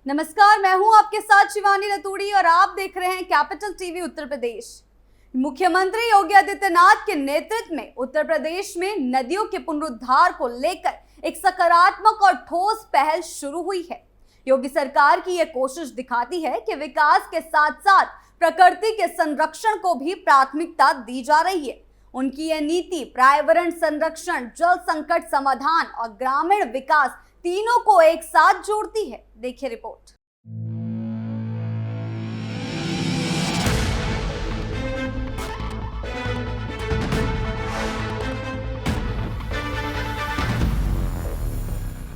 नमस्कार, मैं हूं आपके साथ शिवानी रतूड़ी और आप देख रहे हैं कैपिटल टीवी उत्तर प्रदेश। मुख्यमंत्री योगी आदित्यनाथ के नेतृत्व में उत्तर प्रदेश में नदियों के पुनरुद्धार को लेकर एक सकारात्मक और ठोस पहल शुरू हुई है। योगी सरकार की यह कोशिश दिखाती है कि विकास के साथ साथ प्रकृति के संरक्षण को भी प्राथमिकता दी जा रही है। उनकी यह नीति पर्यावरण संरक्षण, जल संकट समाधान और ग्रामीण विकास तीनों को एक साथ जोड़ती है। देखिए रिपोर्ट।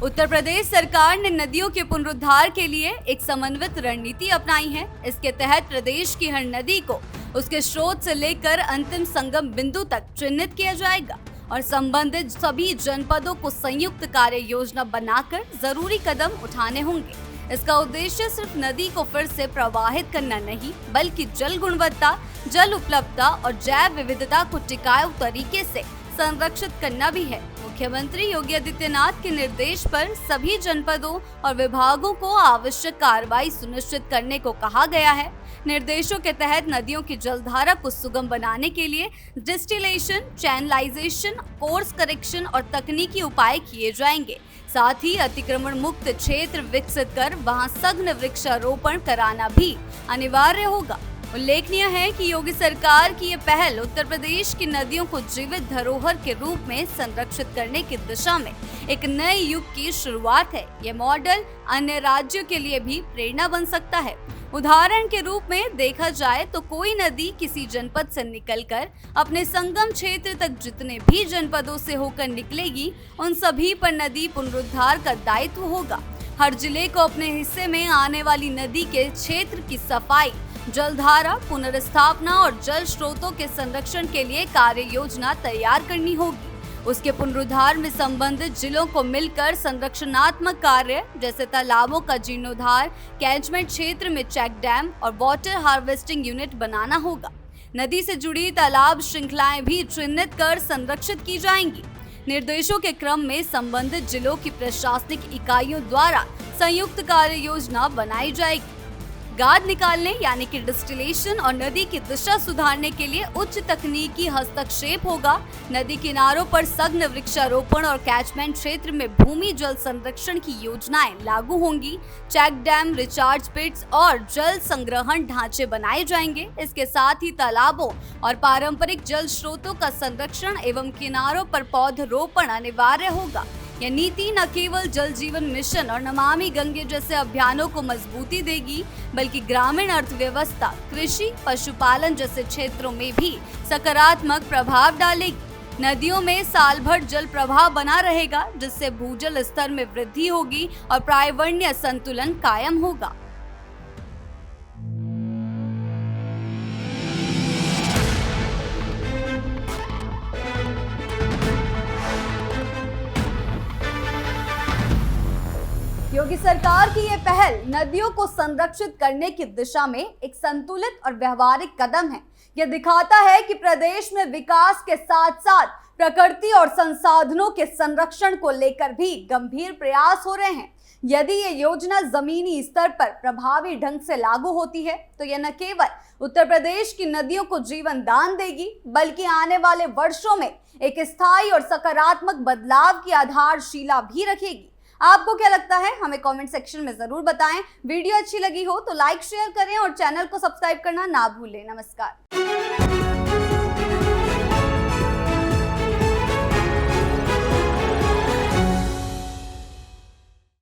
उत्तर प्रदेश सरकार ने नदियों के पुनरुद्धार के लिए एक समन्वित रणनीति अपनाई है। इसके तहत प्रदेश की हर नदी को उसके स्रोत से लेकर अंतिम संगम बिंदु तक चिन्हित किया जाएगा और संबंधित सभी जनपदों को संयुक्त कार्य योजना बनाकर जरूरी कदम उठाने होंगे। इसका उद्देश्य सिर्फ नदी को फिर से प्रवाहित करना नहीं, बल्कि जल गुणवत्ता, जल उपलब्धता और जैव विविधता को टिकाऊ तरीके से संरक्षित करना भी है। मुख्यमंत्री योगी आदित्यनाथ के निर्देश पर सभी जनपदों और विभागों को आवश्यक कार्रवाई सुनिश्चित करने को कहा गया है। निर्देशों के तहत नदियों की जलधारा को सुगम बनाने के लिए डिस्टिलेशन, चैनलाइजेशन, कोर्स करेक्शन और तकनीकी उपाय किए जाएंगे। साथ ही अतिक्रमण मुक्त क्षेत्र विकसित कर वहां सघन वृक्षारोपण कराना भी अनिवार्य होगा। उल्लेखनीय है कि योगी सरकार की ये पहल उत्तर प्रदेश की नदियों को जीवित धरोहर के रूप में संरक्षित करने की दिशा में एक नए युग की शुरुआत है। ये मॉडल अन्य राज्यों के लिए भी प्रेरणा बन सकता है। उदाहरण के रूप में देखा जाए तो कोई नदी किसी जनपद से निकलकर अपने संगम क्षेत्र तक जितने भी जनपदों से होकर निकलेगी, उन सभी पर नदी पुनरुद्धार का दायित्व होगा। हर जिले को अपने हिस्से में आने वाली नदी के क्षेत्र की सफाई, जलधारा पुनर्स्थापना और जल स्रोतों के संरक्षण के लिए कार्य योजना तैयार करनी होगी। उसके पुनरुद्धार में संबंधित जिलों को मिलकर संरक्षणात्मक कार्य जैसे तालाबों का जीर्णोद्धार, कैचमेंट क्षेत्र में चेक डैम और वाटर हार्वेस्टिंग यूनिट बनाना होगा। नदी से जुड़ी तालाब श्रृंखलाएं भी चिन्हित कर संरक्षित की जाएंगी। निर्देशों के क्रम में संबंधित जिलों की प्रशासनिक इकाइयों द्वारा संयुक्त कार्य योजना बनाई जाएगी। गाद निकालने यानी कि डिस्टिलेशन और नदी की दिशा सुधारने के लिए उच्च तकनीकी हस्तक्षेप होगा। नदी किनारों पर सघन वृक्षारोपण और कैचमेंट क्षेत्र में भूमि जल संरक्षण की योजनाएं लागू होंगी। चेक डैम, रिचार्ज पिट्स और जल संग्रहण ढांचे बनाए जाएंगे। इसके साथ ही तालाबों और पारंपरिक जल स्रोतों का संरक्षण एवं किनारों पर पौधरोपण अनिवार्य होगा। यह नीति न केवल जल जीवन मिशन और नमामि गंगे जैसे अभियानों को मजबूती देगी, बल्कि ग्रामीण अर्थव्यवस्था, कृषि, पशुपालन जैसे क्षेत्रों में भी सकारात्मक प्रभाव डालेगी। नदियों में साल भर जल प्रवाह बना रहेगा, जिससे भूजल स्तर में वृद्धि होगी और पर्यावरणीय संतुलन कायम होगा। योगी सरकार की ये पहल नदियों को संरक्षित करने की दिशा में एक संतुलित और व्यवहारिक कदम है। यह दिखाता है कि प्रदेश में विकास के साथ साथ प्रकृति और संसाधनों के संरक्षण को लेकर भी गंभीर प्रयास हो रहे हैं। यदि ये योजना जमीनी स्तर पर प्रभावी ढंग से लागू होती है तो यह न केवल उत्तर प्रदेश की नदियों को जीवन दान देगी, बल्कि आने वाले वर्षों में एक स्थायी और सकारात्मक बदलाव की आधारशिला भी रखेगी। आपको क्या लगता है, हमें कमेंट सेक्शन में जरूर बताएं। वीडियो अच्छी लगी हो तो लाइक शेयर करें और चैनल को सब्सक्राइब करना ना भूलें। नमस्कार।